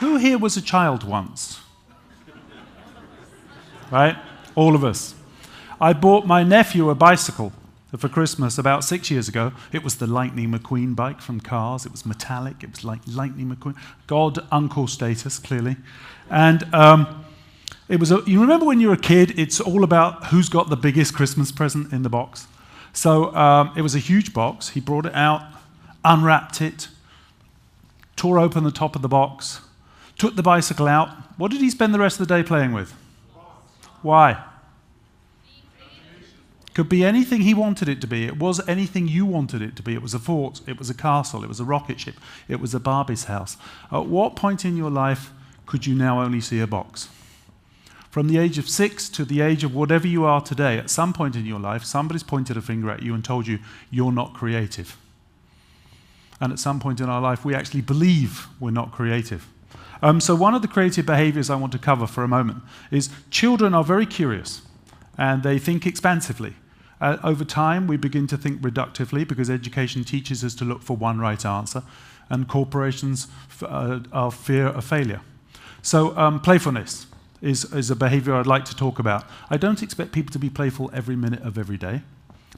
Who here was a child once? Right? All of us. I bought my nephew a bicycle for Christmas about 6 years ago. It was the Lightning McQueen bike from Cars. It was metallic. It was like Lightning McQueen. God, uncle status, clearly. And you remember when you were a kid, it's all about who's got the biggest Christmas present in the box. So it was a huge box. He brought it out, unwrapped it, tore open the top of the box, took the bicycle out. What did he spend the rest of the day playing with? Why? Could be anything he wanted it to be. It was anything you wanted it to be. It was a fort, it was a castle, it was a rocket ship, it was a Barbie's house. At what point in your life could you now only see a box? From the age of 6 to the age of whatever you are today, at some point in your life, somebody's pointed a finger at you and told you you're not creative. And at some point in our life, we actually believe we're not creative. So one of the creative behaviors I want to cover for a moment is children are very curious and they think expansively. Over time, we begin to think reductively because education teaches us to look for one right answer, and corporations are fear of failure. So playfulness is a behavior I'd like to talk about. I don't expect people to be playful every minute of every day,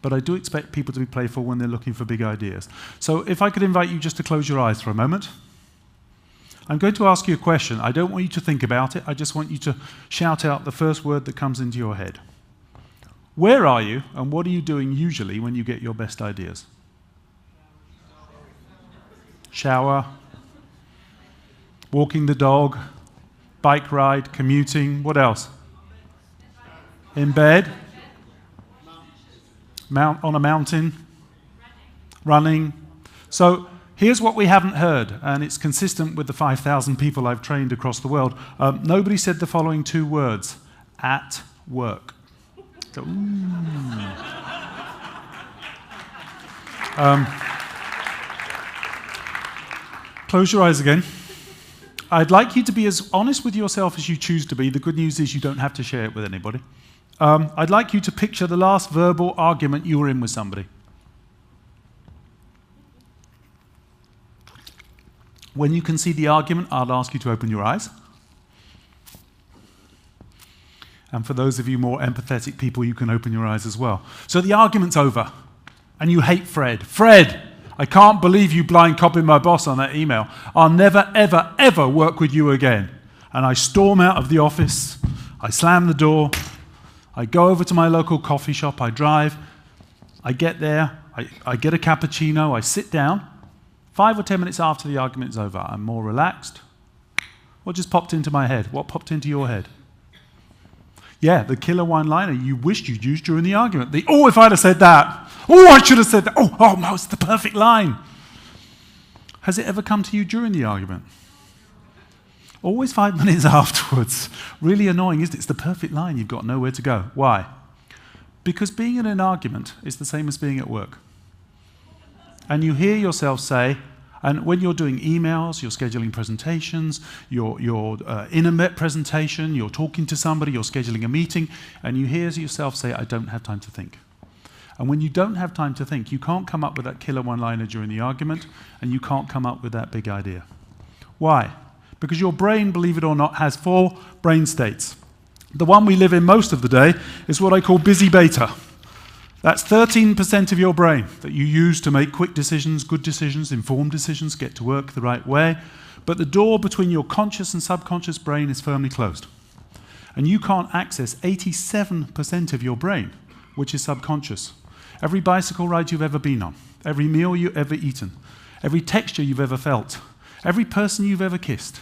but I do expect people to be playful when they're looking for big ideas. So if I could invite you just to close your eyes for a moment. I'm going to ask you a question. I don't want you to think about it. I just want you to shout out the first word that comes into your head. Where are you, and what are you doing usually when you get your best ideas? Shower, walking the dog, bike ride, commuting, what else? In bed, on a mountain, running. So here's what we haven't heard, and it's consistent with the 5,000 people I've trained across the world. Nobody said the following two words: at work. So, close your eyes again. I'd like you to be as honest with yourself as you choose to be. The good news is you don't have to share it with anybody. I'd like you to picture the last verbal argument you were in with somebody. When you can see the argument, I'll ask you to open your eyes. And for those of you more empathetic people, you can open your eyes as well. So the argument's over, and you hate Fred. Fred, I can't believe you blind copied my boss on that email. I'll never, ever, ever work with you again. And I storm out of the office. I slam the door. I go over to my local coffee shop. I drive. I get there. I get a cappuccino. I sit down. 5 or 10 minutes after the argument's over, I'm more relaxed. What just popped into my head? What popped into your head? Yeah, the killer one-liner you wished you'd used during the argument. Oh, if I'd have said that. Oh, I should have said that. Oh, no, it's the perfect line. Has it ever come to you during the argument? Always 5 minutes afterwards. Really annoying, isn't it? It's the perfect line. You've got nowhere to go. Why? Because being in an argument is the same as being at work. And you hear yourself say, and when you're doing emails, you're scheduling presentations, you're in a presentation, you're talking to somebody, you're scheduling a meeting, and you hear yourself say, I don't have time to think. And when you don't have time to think, you can't come up with that killer one-liner during the argument, and you can't come up with that big idea. Why? Because your brain, believe it or not, has 4 brain states. The one we live in most of the day is what I call busy beta. That's 13% of your brain that you use to make quick decisions, good decisions, informed decisions, get to work the right way. But the door between your conscious and subconscious brain is firmly closed. And you can't access 87% of your brain, which is subconscious. Every bicycle ride you've ever been on, every meal you've ever eaten, every texture you've ever felt, every person you've ever kissed,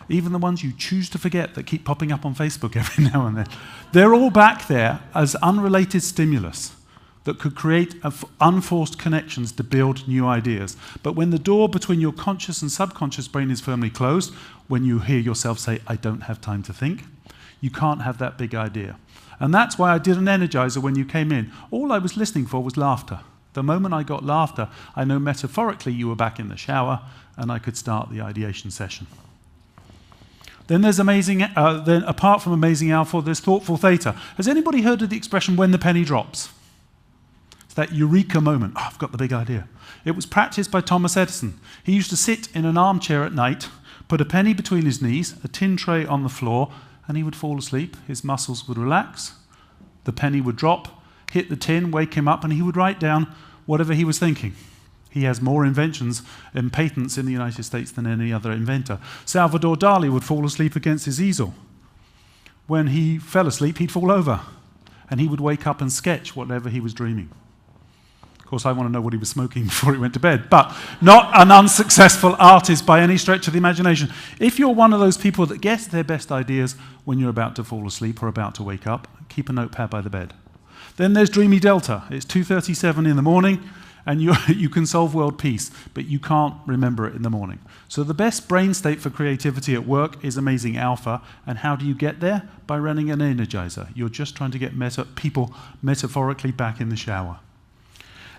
even the ones you choose to forget that keep popping up on Facebook every now and then, they're all back there as unrelated stimulus that could create unforced connections to build new ideas. But when the door between your conscious and subconscious brain is firmly closed, when you hear yourself say, I don't have time to think, you can't have that big idea. And that's why I did an energizer when you came in. All I was listening for was laughter. The moment I got laughter, I know metaphorically you were back in the shower and I could start the ideation session. Then there's then apart from amazing alpha, there's thoughtful theta. Has anybody heard of the expression when the penny drops? That eureka moment. Oh, I've got the big idea. It was practiced by Thomas Edison. He used to sit in an armchair at night, put a penny between his knees, a tin tray on the floor, and he would fall asleep. His muscles would relax, the penny would drop, hit the tin, wake him up, and he would write down whatever he was thinking. He has more inventions and patents in the United States than any other inventor. Salvador Dali would fall asleep against his easel. When he fell asleep, he'd fall over, and he would wake up and sketch whatever he was dreaming. Of course, I want to know what he was smoking before he went to bed, but not an unsuccessful artist by any stretch of the imagination. If you're one of those people that gets their best ideas when you're about to fall asleep or about to wake up, keep a notepad by the bed. Then there's Dreamy Delta. It's 2:37 in the morning, and you can solve world peace, but you can't remember it in the morning. So the best brain state for creativity at work is Amazing Alpha. And how do you get there? By running an energizer. You're just trying to get people metaphorically back in the shower.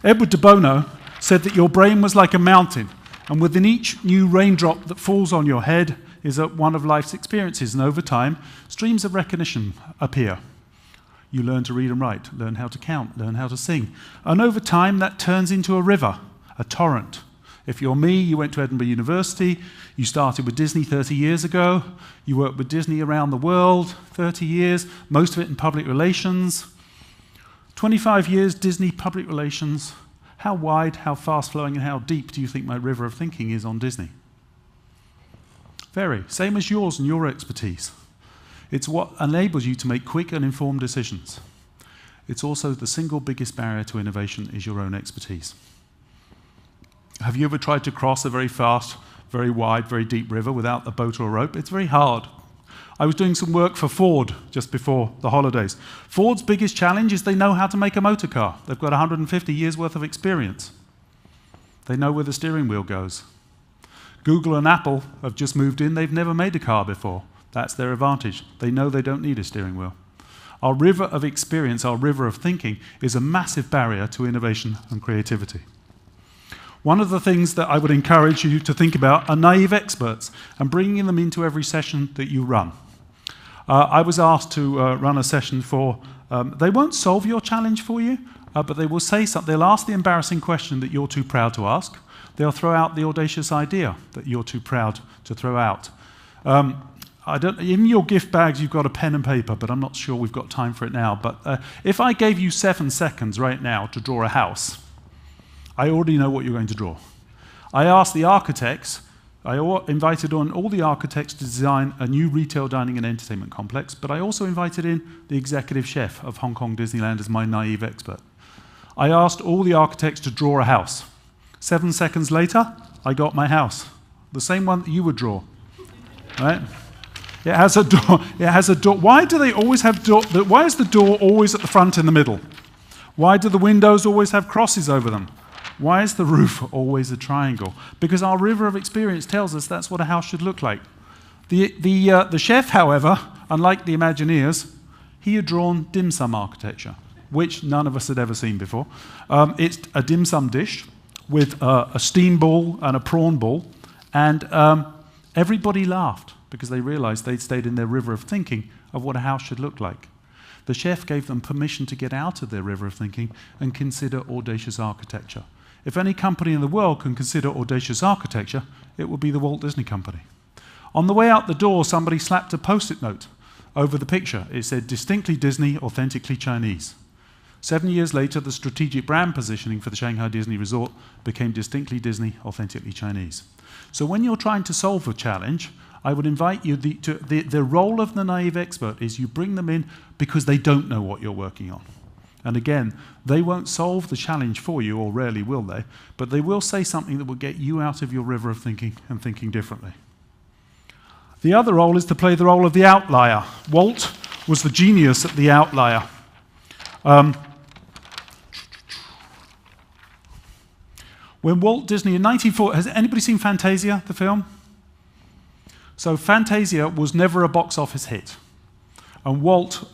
Edward de Bono said that your brain was like a mountain, and within each new raindrop that falls on your head is one of life's experiences, and over time, streams of recognition appear. You learn to read and write, learn how to count, learn how to sing. And over time, that turns into a river, a torrent. If you're me, you went to Edinburgh University, you started with Disney 30 years ago, you worked with Disney around the world, 30 years, most of it in public relations. 25 years, Disney public relations. How wide, how fast-flowing, and how deep do you think my river of thinking is on Disney? Very. Same as yours and your expertise. It's what enables you to make quick and informed decisions. It's also the single biggest barrier to innovation is your own expertise. Have you ever tried to cross a very fast, very wide, very deep river without a boat or a rope? It's very hard. I was doing some work for Ford just before the holidays. Ford's biggest challenge is they know how to make a motor car. They've got 150 years worth of experience. They know where the steering wheel goes. Google and Apple have just moved in. They've never made a car before. That's their advantage. They know they don't need a steering wheel. Our river of experience, our river of thinking, is a massive barrier to innovation and creativity. One of the things that I would encourage you to think about are naive experts and bringing them into every session that you run. I was asked to run a session for, they won't solve your challenge for you, but they will say something. They'll ask the embarrassing question that you're too proud to ask. They'll throw out the audacious idea that you're too proud to throw out. In your gift bags, you've got a pen and paper, but I'm not sure we've got time for it now. But if I gave you 7 seconds right now to draw a house, I already know what you're going to draw. I asked the architects, I invited on all the architects to design a new retail dining and entertainment complex, but I also invited in the executive chef of Hong Kong Disneyland as my naive expert. I asked all the architects to draw a house. 7 seconds later, I got my house. The same one that you would draw, right? It has a door. It has a door. Why do they always have door? Why is the door always at the front in the middle? Why do the windows always have crosses over them? Why is the roof always a triangle? Because our river of experience tells us that's what a house should look like. The chef, however, unlike the Imagineers, he had drawn dim sum architecture, which none of us had ever seen before. It's a dim sum dish with a steam ball and a prawn ball, and everybody laughed because they realized they'd stayed in their river of thinking of what a house should look like. The chef gave them permission to get out of their river of thinking and consider audacious architecture. If any company in the world can consider audacious architecture, it will be the Walt Disney Company. On the way out the door, somebody slapped a post-it note over the picture. It said, "Distinctly Disney, authentically Chinese." 7 years later, the strategic brand positioning for the Shanghai Disney Resort became Distinctly Disney, authentically Chinese. So when you're trying to solve a challenge, I would invite you, the role of the naive expert is you bring them in because they don't know what you're working on. And again, they won't solve the challenge for you, or rarely will they, but they will say something that will get you out of your river of thinking and thinking differently. The other role is to play the role of the outlier. Walt was the genius at the outlier. When Walt Disney in 1940, has anybody seen Fantasia, the film? So Fantasia was never a box office hit. And Walt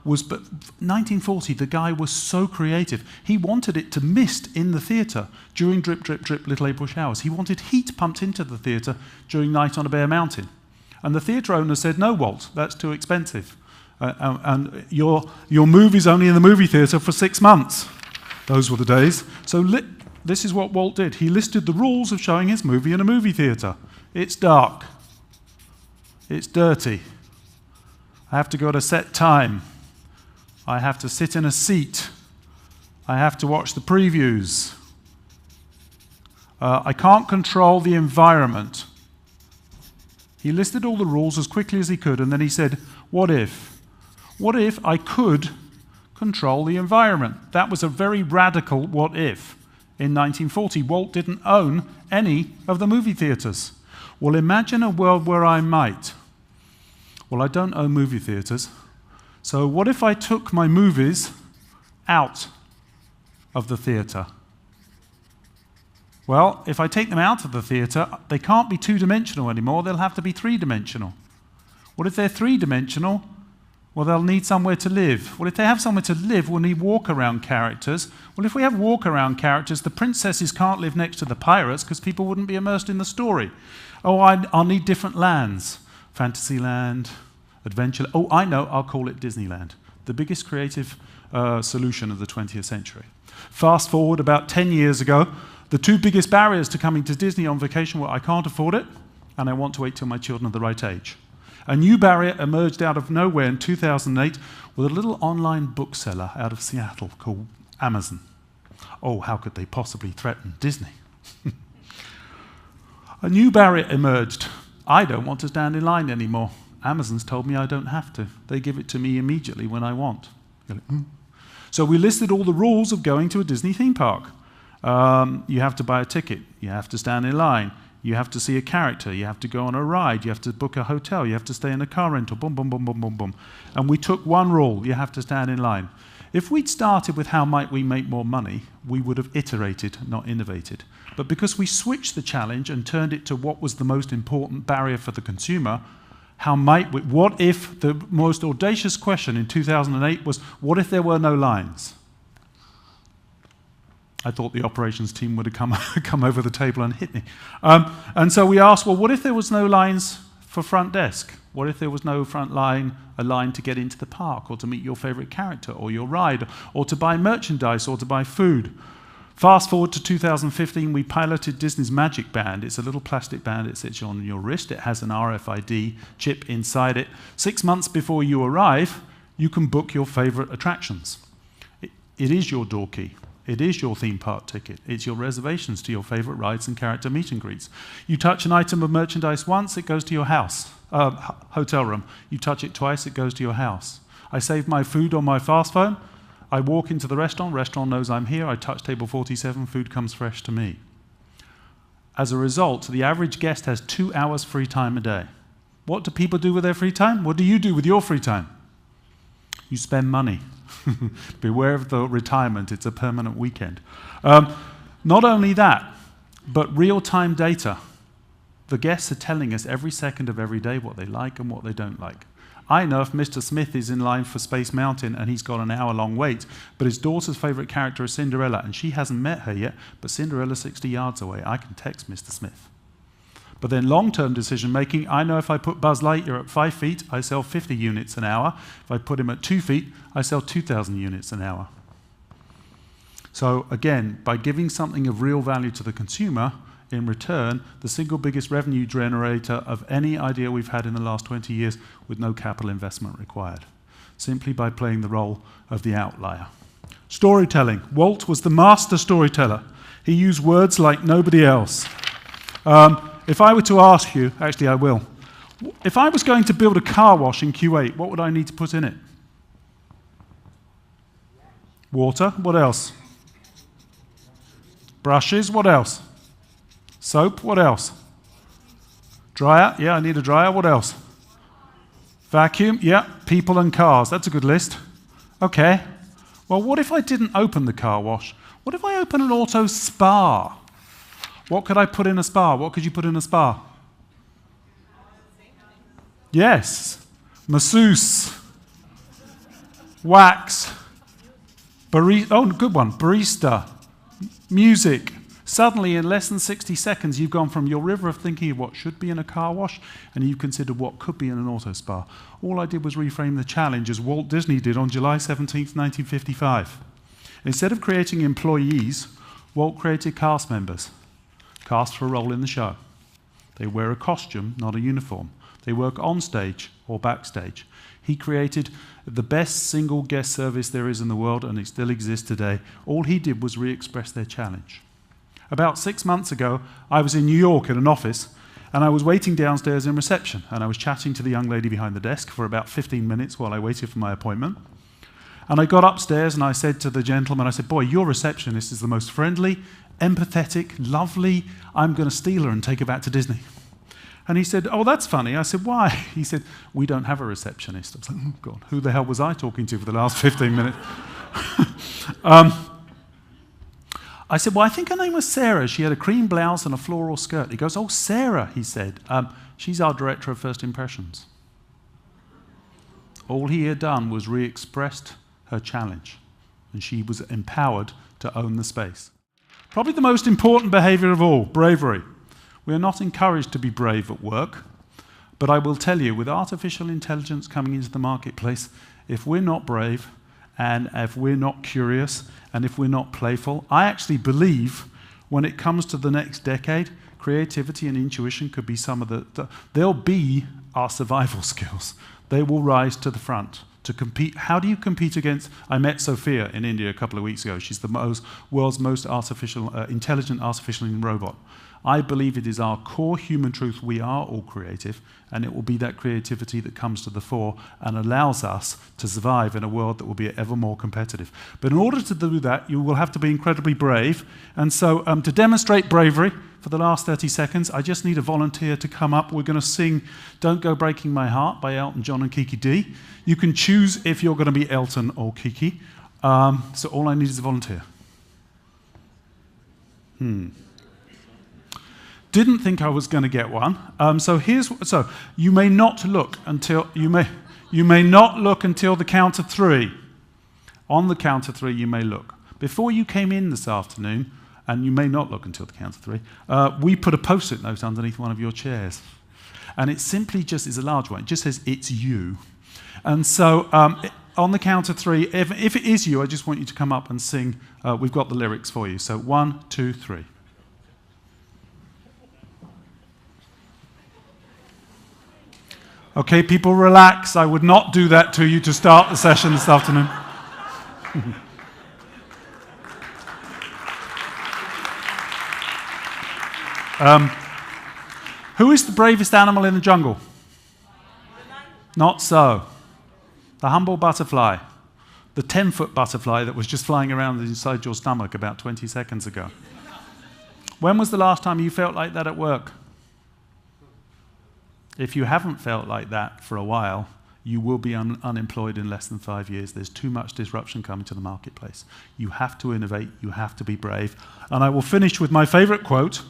was, but 1940, the guy was so creative. He wanted it to mist in the theatre during drip, drip, drip, Little April showers. He wanted heat pumped into the theatre during Night on a Bare Mountain. And the theatre owner said, "No, Walt, that's too expensive. And your movie's only in the movie theatre for 6 months." Those were the days. So this is what Walt did. He listed the rules of showing his movie in a movie theatre. It's dark. It's dirty. I have to go at a set time. I have to sit in a seat. I have to watch the previews. I can't control the environment. He listed all the rules as quickly as he could, and then he said, what if? What if I could control the environment? That was a very radical what if. In 1940, Walt didn't own any of the movie theaters. Well, imagine a world where I might. Well, I don't own movie theaters. So what if I took my movies out of the theater? Well, if I take them out of the theater, they can't be two-dimensional anymore. They'll have to be three-dimensional. What if they're three-dimensional? Well, they'll need somewhere to live. Well, if they have somewhere to live, we'll need walk-around characters. Well, if we have walk-around characters, the princesses can't live next to the pirates because people wouldn't be immersed in the story. Oh, I'll need different lands. Fantasyland, Adventure. Oh, I know, I'll call it Disneyland. The biggest creative solution of the 20th century. Fast forward about 10 years ago, the two biggest barriers to coming to Disney on vacation were I can't afford it, and I want to wait till my children are the right age. A new barrier emerged out of nowhere in 2008 with a little online bookseller out of Seattle called Amazon. Oh, how could they possibly threaten Disney? A new barrier emerged. I don't want to stand in line anymore. Amazon's told me I don't have to. They give it to me immediately when I want. So we listed all the rules of going to a Disney theme park. You have to buy a ticket. You have to stand in line. You have to see a character. You have to go on a ride. You have to book a hotel. You have to stay in a car rental. Boom, boom, boom, boom, boom, boom. And we took one rule. You have to stand in line. If we'd started with how might we make more money, we would have iterated, not innovated. But because we switched the challenge and turned it to what was the most important barrier for the consumer, how might we, what if the most audacious question in 2008 was, what if there were no lines? I thought the operations team would have come over the table and hit me. And so we asked, well, what if there was no lines for front desk? What if there was no front line, a line to get into the park, or to meet your favorite character, or your ride, or to buy merchandise, or to buy food? Fast forward to 2015, we piloted Disney's Magic Band. It's a little plastic band. It sits on your wrist. It has an RFID chip inside it. 6 months before you arrive, you can book your favorite attractions. It is your door key. It is your theme park ticket. It's your reservations to your favorite rides and character meet and greets. You touch an item of merchandise once, it goes to your house, hotel room. You touch it twice, it goes to your house. I save my food on my fast phone. I walk into the restaurant knows I'm here. I touch table 47, food comes fresh to me. As a result, the average guest has 2 hours free time a day. What do people do with their free time? What do you do with your free time? You spend money. Beware of the retirement, it's a permanent weekend. Not only that, but real-time data. The guests are telling us every second of every day what they like and what they don't like. I know if Mr. Smith is in line for Space Mountain and he's got an hour-long wait, but his daughter's favorite character is Cinderella, and she hasn't met her yet, but Cinderella's 60 yards away. I can text Mr. Smith. But then long-term decision-making, I know if I put Buzz Lightyear at 5 feet, I sell 50 units an hour. If I put him at 2 feet, I sell 2,000 units an hour. So again, by giving something of real value to the consumer, in return, the single biggest revenue generator of any idea we've had in the last 20 years with no capital investment required, simply by playing the role of the outlier. Storytelling. Walt was the master storyteller. He used words like nobody else. If I were to ask you, actually I will, if I was going to build a car wash in Q8, what would I need to put in it? Water. What else? Brushes. What else? Soap. What else? Dryer. Yeah, I need a dryer. What else? Vacuum. Yeah. People and cars. That's a good list. Okay. Well, what if I didn't open the car wash? What if I open an auto spa? What could I put in a spa? What could you put in a spa? Yes. Masseuse. Wax. Oh, good one. Barista. Music. Suddenly, in less than 60 seconds, you've gone from your river of thinking of what should be in a car wash, and you've considered what could be in an auto spa. All I did was reframe the challenge as Walt Disney did on July 17th, 1955. Instead of creating employees, Walt created cast members. Cast for a role in the show. They wear a costume, not a uniform. They work on stage or backstage. He created the best single guest service there is in the world, and it still exists today. All he did was re-express their challenge. About 6 months ago, I was in New York in an office, and I was waiting downstairs in reception, and I was chatting to the young lady behind the desk for about 15 minutes while I waited for my appointment. And I got upstairs and I said to the gentleman, I said, boy, your receptionist is the most friendly, empathetic, lovely. I'm going to steal her and take her back to Disney. And he said, oh, that's funny. I said, why? He said, we don't have a receptionist. I was like, oh, God, who the hell was I talking to for the last 15 minutes? I said, well, I think her name was Sarah. She had a cream blouse and a floral skirt. He goes, oh, Sarah, he said. She's our director of first impressions. All he had done was re-expressed her challenge, and she was empowered to own the space. Probably the most important behavior of all, bravery. We are not encouraged to be brave at work, but I will tell you, with artificial intelligence coming into the marketplace, if we're not brave, and if we're not curious, and if we're not playful, I actually believe when it comes to the next decade, creativity and intuition could be some of they'll be our survival skills. They will rise to the front to compete. How do you compete against? I met Sophia in India a couple of weeks ago. She's the world's most intelligent artificial robot. I believe it is our core human truth. We are all creative, and it will be that creativity that comes to the fore and allows us to survive in a world that will be ever more competitive. But in order to do that, you will have to be incredibly brave. And so to demonstrate bravery, for the last 30 seconds, I just need a volunteer to come up. We're going to sing Don't Go Breaking My Heart by Elton John and Kiki D. You can choose if you're going to be Elton or Kiki. So all I need is a volunteer. Didn't think I was going to get one. So you may not look until the count of three. On the count of three, you may look. Before you came in this afternoon, and you may not look until the count of three, we put a post-it note underneath one of your chairs. And it simply just is a large one. It just says, it's you. And so on the count of three, if it is you, I just want you to come up and sing. We've got the lyrics for you. So 1, 2, 3. Okay, people, relax. I would not do that to you to start the session this afternoon. Who is the bravest animal in the jungle? Not so. The humble butterfly. The 10-foot butterfly that was just flying around inside your stomach about 20 seconds ago. When was the last time you felt like that at work? If you haven't felt like that for a while, you will be unemployed in less than 5 years. There's too much disruption coming to the marketplace. You have to innovate. You have to be brave. And I will finish with my favorite quote,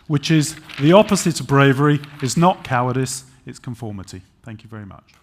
which is, the opposite of bravery is not cowardice, it's conformity. Thank you very much.